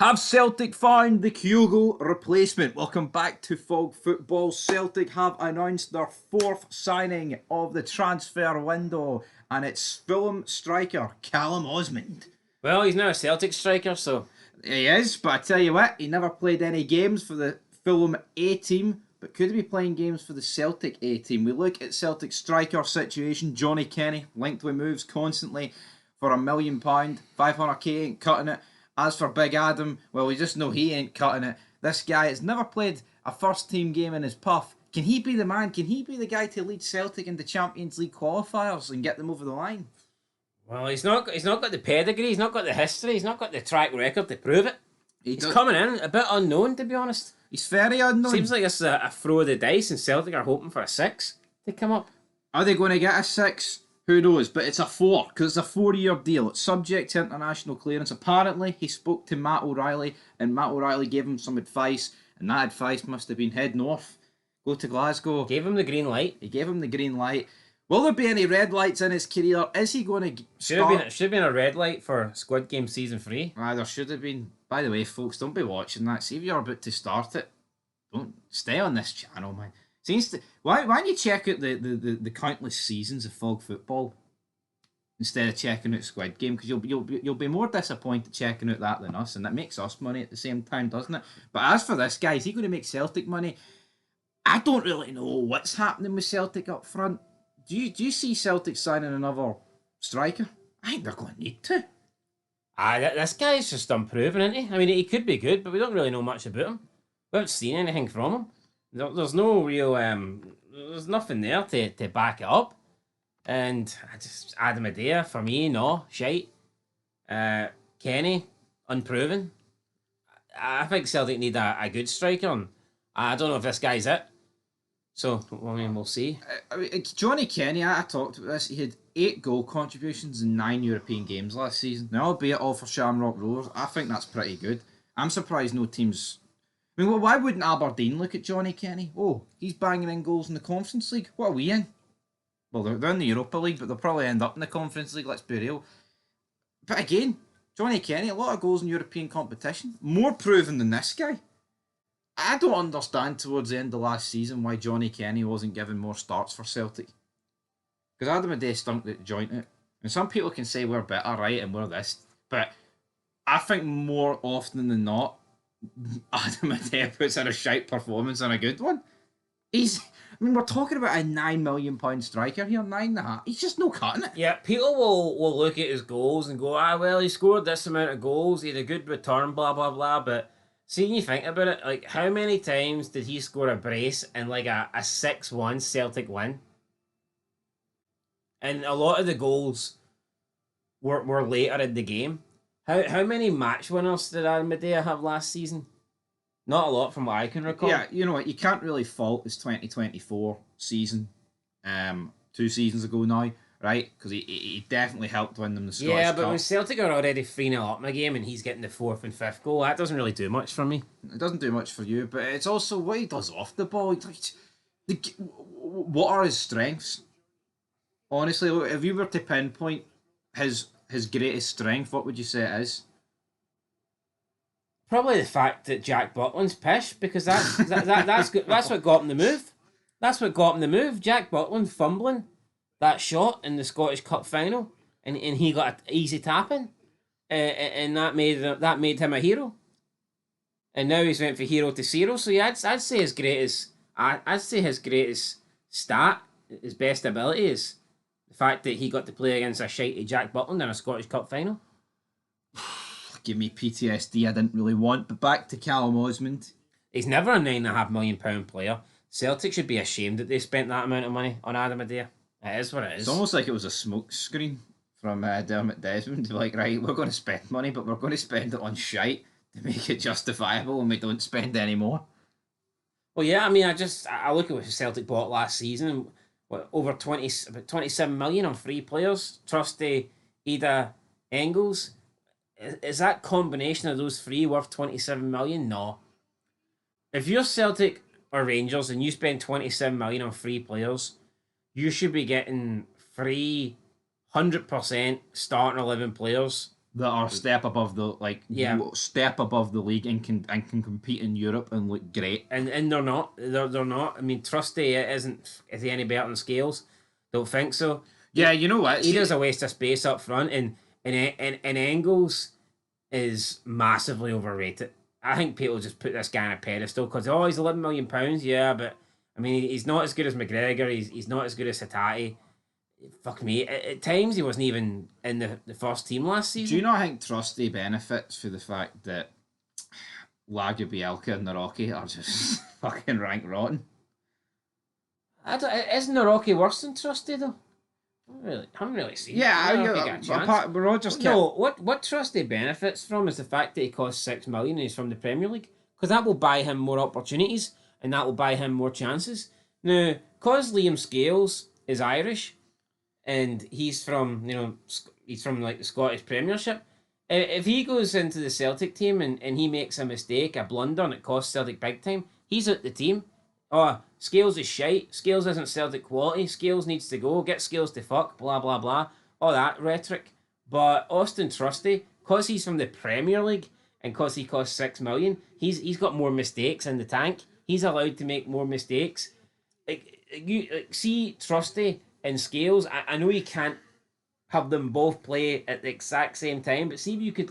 Have Celtic found the Kyogo replacement? Welcome back to Fog Football. Celtic have announced their fourth signing of the transfer window, and it's Fulham striker Callum Osmand. Well, he's now a Celtic striker, so He is, but I tell you what, he never played any games for the Fulham A team, but could he be playing games for the Celtic A team? We look at Celtic striker situation. Johnny Kenny linked with moves constantly for £1 million. 500k ain't cutting it. As for Big Adam, well, we just know he ain't cutting it. This guy has never played a first team game in his puff. Can he be the man? Can he be the guy to lead Celtic into Champions League qualifiers and get them over the line? well, he's not got the pedigree, he's not got the history, he's not got the track record to prove it. He's does- coming in a bit unknown, to be honest. He's very unknown. Seems like this is a throw of the dice, and Celtic are hoping for a 6 to come up. Are they going to get a 6? Who knows? But it's a 4 because it's a 4-year deal. It's subject to international clearance. Apparently, he spoke to Matt O'Reilly, and Matt O'Reilly gave him some advice, and that advice must have been head north, go to Glasgow. Gave him the green light. He gave him the green light. Will there be any red lights in his career? Is he going to Should have been a red light for Squid Game season 3. There should have been. By the way, folks, don't be watching that. See if you're about to start it. Don't stay on this channel, man. Why don't you check out the countless seasons of Fog Football instead of checking out Squid Game? Because you'll be more disappointed checking out that than us, and that makes us money at the same time, doesn't it? But as for this guy, is he going to make Celtic money? I don't really know what's happening with Celtic up front. Do you see Celtic signing another striker? I think they're going to need to. This guy's just unproven, isn't he? I mean, he could be good, but we don't really know much about him. We haven't seen anything from him. There's no real, there's nothing there to back it up. And Adam Adair, for me, no, shite. Kenny, unproven. I think Celtic need a good striker, and I don't know if this guy's it. So, I mean, we'll see. Johnny Kenny, I talked about this. He had 8 goal contributions in 9 European games last season. Now, albeit all for Shamrock Rovers, I think that's pretty good. I'm surprised no teams. I mean, why wouldn't Aberdeen look at Johnny Kenny? Oh, he's banging in goals in the Conference League. What are we in? Well, they're in the Europa League, but they'll probably end up in the Conference League, let's be real. But again, Johnny Kenny, a lot of goals in European competition. More proven than this guy. I don't understand towards the end of last season why Johnny Kenny wasn't given more starts for Celtic. Because Adam Adair stunk at the joint out. And some people can say we're better, right, and we're this. But I think more often than not, Adam Adair puts in a shite performance and a good one. We're talking about a £9 million striker here, 9.5. He's just no cutting it. Yeah, people will look at his goals and go, well, he scored this amount of goals, he had a good return, blah, blah, blah. But see, when you think about it, like, how many times did he score a brace in, like, a 6-1 Celtic win? And a lot of the goals were later in the game. How many match winners did Adam Adair have last season? Not a lot from what I can recall. Yeah, you know what, you can't really fault his 2024 season, 2 seasons ago now, right? Because he definitely helped win them the Scottish Yeah, but Cup. when Celtic are already 3-0 up in a game and he's getting the 4th and 5th goal, that doesn't really do much for me. It doesn't do much for you, but it's also what he does off the ball. What are his strengths? Honestly, if you were to pinpoint his greatest strength, what would you say it is? Probably the fact that Jack Butland's pish, because that's good. That's what got him the move. That's what got him the move. Jack Butland fumbling that shot in the Scottish Cup final, and he got an easy tap in, and that made him a hero. And now he's went from hero to zero. So yeah, I'd say his greatest stat, his best ability is the fact that he got to play against a shitey Jack Butland in a Scottish Cup final. Give me PTSD I didn't really want. But back to Callum Osmand. He's never a £9.5 million player. Celtic should be ashamed that they spent that amount of money on Adam Adair. It is what it is. It's almost like it was a smoke screen from Dermot Desmond. Like, right, we're going to spend money, but we're going to spend it on shite to make it justifiable, and we don't spend any more. Well, yeah, I mean, I look at what Celtic bought last season. What, about 27 million on 3 players. Trusty, Ida, Engels. Is that combination of those 3 worth 27 million? No. If you're Celtic or Rangers and you spend 27 million on 3 players, you should be getting 3 100% starting 11 players that are step above the step above the league and can compete in Europe and look great. And they're not. They're not. I mean, Trusty isn't. Is he any better than Scales? Don't think so. Yeah, you know what? He does a waste of space up front, and Engels is massively overrated. I think people just put this guy on a pedestal because he's £11 million. Yeah, but I mean, he's not as good as McGregor. He's not as good as Hatate. Fuck me. At times, he wasn't even in the first team last season. Do you not think Trusty benefits for the fact that Lagu, Bielka and Naroki are just fucking rank rotten? Isn't Naroki worse than Trusty, though? I haven't really seen. Yeah, Rogers. No, what Trusty benefits from is the fact that he costs £6 million and he's from the Premier League, because that will buy him more opportunities and that will buy him more chances. Now, because Liam Scales is Irish, and he's from like the Scottish Premiership. If he goes into the Celtic team and he makes a mistake, a blunder, and it costs Celtic big time, he's out the team. Oh, Scales is shite. Scales isn't Celtic quality. Scales needs to go. Get Scales to fuck. Blah blah blah. All that rhetoric. But Austin Trusty, cause he's from the Premier League and cause he costs £6 million, he's got more mistakes in the tank. He's allowed to make more mistakes. See Trusty and Scales. I know you can't have them both play at the exact same time, but see if you could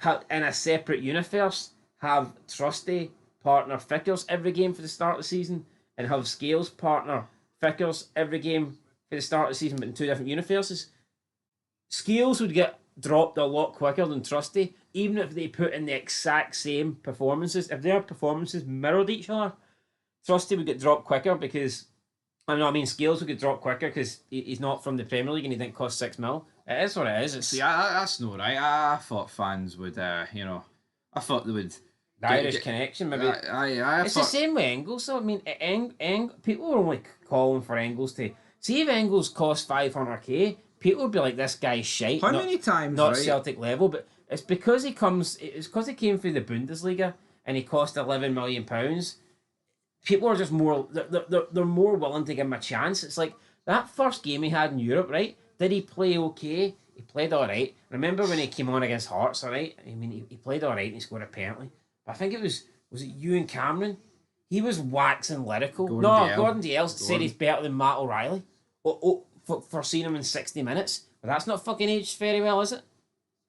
have in a separate universe have Trusty partner Vickers every game for the start of the season and have Scales partner Vickers every game for the start of the season, but in two different universes. Scales would get dropped a lot quicker than Trusty, even if they put in the exact same performances. If their performances mirrored each other, Trusty would get dropped quicker because Scales would get dropped quicker because he's not from the Premier League and he didn't cost £6 million. It is what it is. See, that's not right. I thought fans would, I thought they would. The Irish connection, maybe. It's the same with Engels, though. I mean, people were only calling for Engels to. See if Engels cost 500k, people would be like, this guy's shite. How many times? Not Celtic level, but it's because he came through the Bundesliga and he cost £11 million. People are just more, they're more willing to give him a chance. It's like that first game he had in Europe, right? Did he play okay? He played all right. Remember when he came on against Hearts, all right? I mean, he played all right and he scored a penalty. But I think it was it you and Cameron? He was waxing lyrical. Gordon Dalziel said he's better than Matt O'Reilly for seeing him in 60 minutes. But that's not fucking aged very well, is it?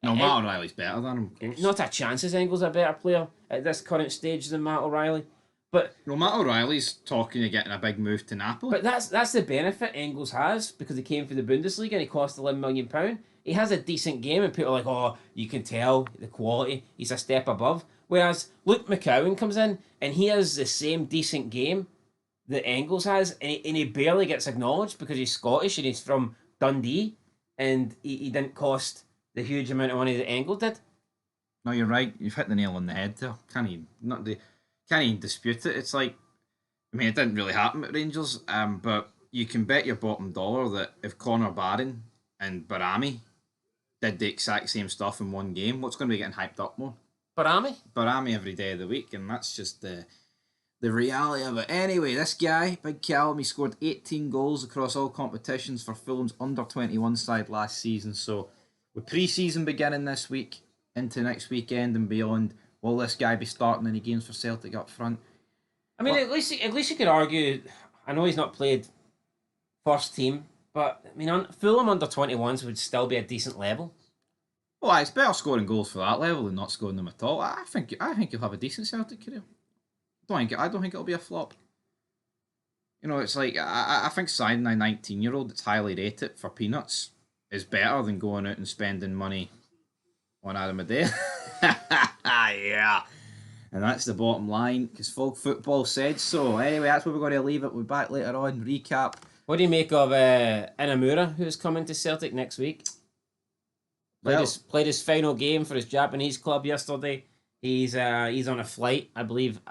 No, Matt O'Reilly's better than him. Not a chance is Engels a better player at this current stage than Matt O'Reilly. But Matt O'Reilly's talking of getting a big move to Napoli. But that's the benefit Engels has because he came through the Bundesliga and he cost £11 million. He has a decent game and people are like, oh, you can tell the quality. He's a step above. Whereas Luke McCowan comes in and he has the same decent game that Engels has and he barely gets acknowledged because he's Scottish and he's from Dundee and he didn't cost the huge amount of money that Engels did. No, you're right. You've hit the nail on the head there. Can't even dispute it. It's like, I mean, it didn't really happen at Rangers, but you can bet your bottom dollar that if Connor Barron and Barami did the exact same stuff in one game, what's going to be getting hyped up more? Barami every day of the week, and that's just the reality of it. Anyway, this guy, Big Callum, he scored 18 goals across all competitions for Fulham's under-21 side last season. So, with pre-season beginning this week, into next weekend and beyond, will this guy be starting any games for Celtic up front? I mean, at least you could argue. I know he's not played first team, but I mean, Fulham under-21s would still be a decent level. Well, it's better scoring goals for that level than not scoring them at all. I think you'll have a decent Celtic career. I don't think it'll be a flop. It's like I think signing a 19-year-old that's highly rated for peanuts is better than going out and spending money on Adam Adair. Yeah. And that's the bottom line, because football said so. Anyway, that's where we're going to leave it. We'll be back later on, recap. What do you make of Inamura, who's coming to Celtic next week? Played his final game for his Japanese club yesterday. He's on a flight, I believe,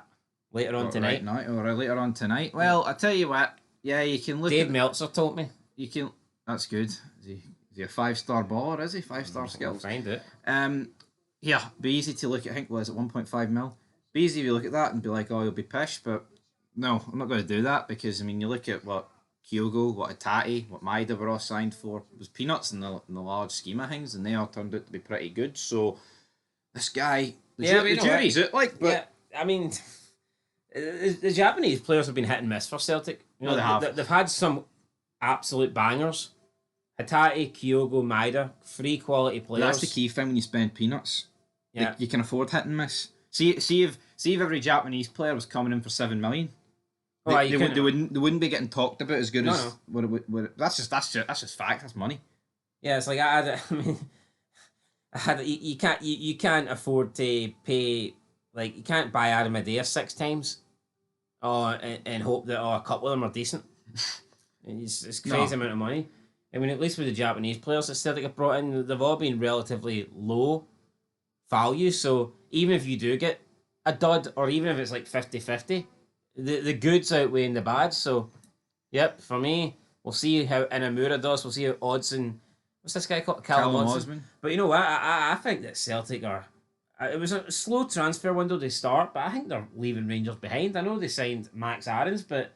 later on tonight. Later on tonight. Well, I tell you what. Yeah, you can look. Dave Meltzer told me. You can. That's good. Is he a 5-star baller? Is he 5-star skills? We'll find it. Yeah, be easy to look at. I think was it 1.5 mil. Be easy if you look at that and be like, oh, you'll be pissed. But no, I'm not going to do that because I mean, you look at what Kyogo, what Atati, what Maida were all signed for was peanuts in the large scheme of things, and they all turned out to be pretty good. So this guy, the jury's out, like, but yeah, I mean, the Japanese players have been hit and miss for Celtic. You know, they have. They've had some absolute bangers. Hatati, Kyogo, Maida, 3 quality players. That's the key thing when you spend peanuts. Yeah, you can afford hit and miss. See if every Japanese player was coming in for 7 million. They wouldn't be getting talked about as good as what it would. That's just fact. That's money. Yeah, it's like I mean, you can't afford to pay, like, you can't buy Aramadeus 6 times, and hope that a couple of them are decent. It's crazy amount of money. I mean, at least with the Japanese players that Celtic have brought in, they've all been relatively low value. So even if you do get a dud, or even if it's like 50-50, the goods outweighing the bad. So, yep, for me, we'll see how Inamura does. We'll see how Odson, what's this guy called? Callum Osmand. But you know what? I think that Celtic are. It was a slow transfer window to start, but I think they're leaving Rangers behind. I know they signed Max Aarons, but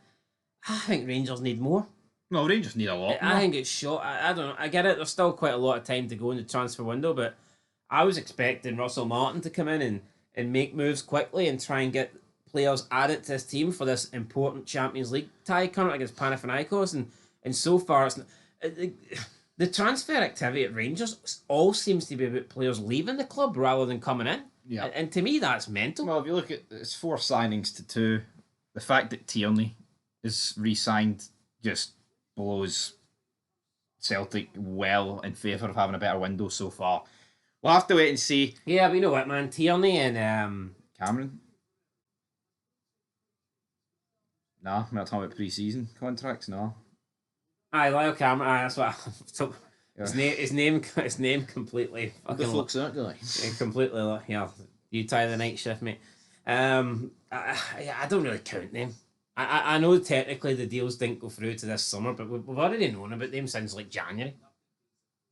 I think Rangers need more. No, Rangers need a lot more. I think it's short. I don't know. I get it. There's still quite a lot of time to go in the transfer window, but I was expecting Russell Martin to come in and make moves quickly and try and get players added to this team for this important Champions League tie coming against Panathinaikos, and so far it's the transfer activity at Rangers all seems to be about players leaving the club rather than coming in. Yeah, and to me that's mental. Well, if you look at it's 4 signings to 2, the fact that Tierney is re-signed just blows Celtic well in favour of having a better window so far. We'll have to wait and see. Yeah, but you know what, man? Tierney and Cameron. Nah, we're not talking about pre-season contracts. No. Lyle Cameron. That's what. So his name completely. What the fuck's that guy? Completely. Yeah, you tie the night shift, mate. I don't really count them. I know technically the deals didn't go through to this summer, but we've already known about them since like January.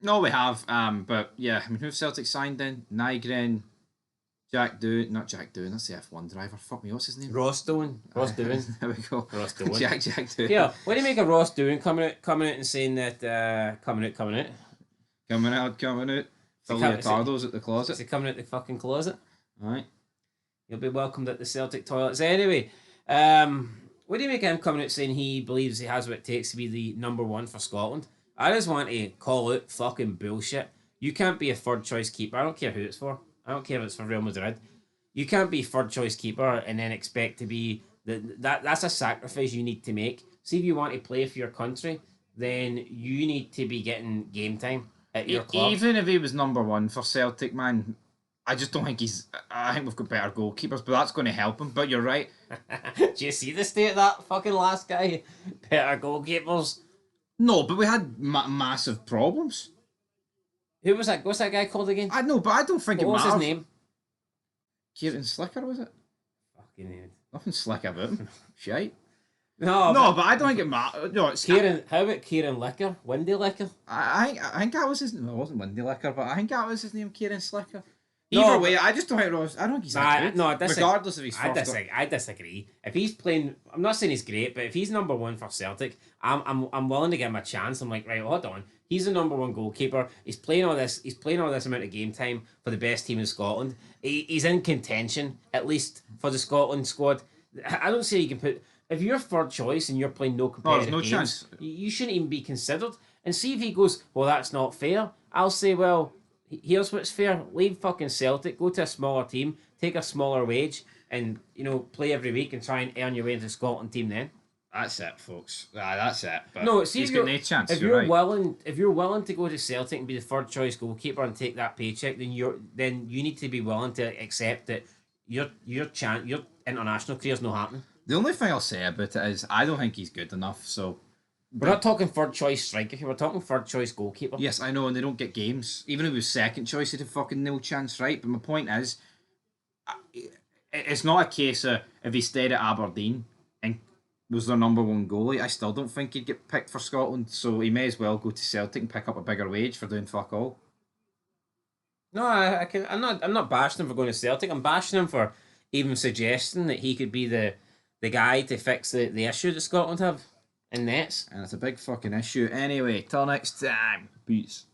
No, we have. But yeah, I mean, who've Celtic signed then? Nygren, Jack Doohan. Not Jack Doohan, that's the F1 driver. Fuck me, what's his name? Ross Doohan. There we go. Ross Doohan. Jack Doohan. Yeah, what do you make of Ross Doohan coming out and saying that coming out? Coming out. Phil Leotardo's at the closet. Is he coming out the fucking closet? Alright. You'll be welcomed at the Celtic toilets. Anyway, what do you make of him coming out saying he believes he has what it takes to be the number 1 for Scotland? I just want to call out fucking bullshit. You can't be a third choice keeper. I don't care who it's for. I don't care if it's for Real Madrid. You can't be third choice keeper and then expect to be that's a sacrifice you need to make. See, if you want to play for your country, then you need to be getting game time at your club. Even if he was number 1 for Celtic, man, I just don't think I think we've got better goalkeepers, but that's going to help him. But you're right. Do you see the state of that fucking last guy? Better goalkeepers. No, but we had massive problems. Who was that? What's that guy called again? I know, but I don't think what matters. was his name? Kieran Slicker, was it? Fucking name. Nothing slick about him. Shite. No, but I don't think it matters. No, Kieran. How about Kieran Licker? Windy Licker? I think that was his name. No, it wasn't Windy Licker, but I think that was his name, Kieran Slicker. Either way, I just don't think I don't think he's that good. No, regardless of his I disagree. If he's playing, I'm not saying he's great, but if he's number 1 for Celtic, I'm willing to give him a chance. I'm like, right, hold on. He's the number 1 goalkeeper. He's playing all this amount of game time for the best team in Scotland. He's in contention, at least for the Scotland squad. I don't say you can put, if you're third choice and you're playing no competitive games, chance. You shouldn't even be considered. And see if he goes, well, that's not fair. I'll say, well, here's what's fair. Leave fucking Celtic, go to a smaller team, take a smaller wage, and play every week and try and earn your way into the Scotland team then. That's it, folks. That's it. But no, see, he's got no chance. If you're willing to go to Celtic and be the third choice goalkeeper and take that paycheck, then you need to be willing to accept that your international career's not happening. The only thing I'll say about it is I don't think he's good enough. So we're not talking third choice striker here. We're talking third choice goalkeeper. Yes, I know, and they don't get games. Even if he was second choice, he'd have fucking no chance, right? But my point is, it's not a case of if he stayed at Aberdeen and was their number 1 goalie, I still don't think he'd get picked for Scotland. So he may as well go to Celtic and pick up a bigger wage for doing fuck all. No, I'm not bashing him for going to Celtic. I'm bashing him for even suggesting that he could be the guy to fix the issue that Scotland have. in nets. And it's a big fucking issue. Anyway, till next time. Peace.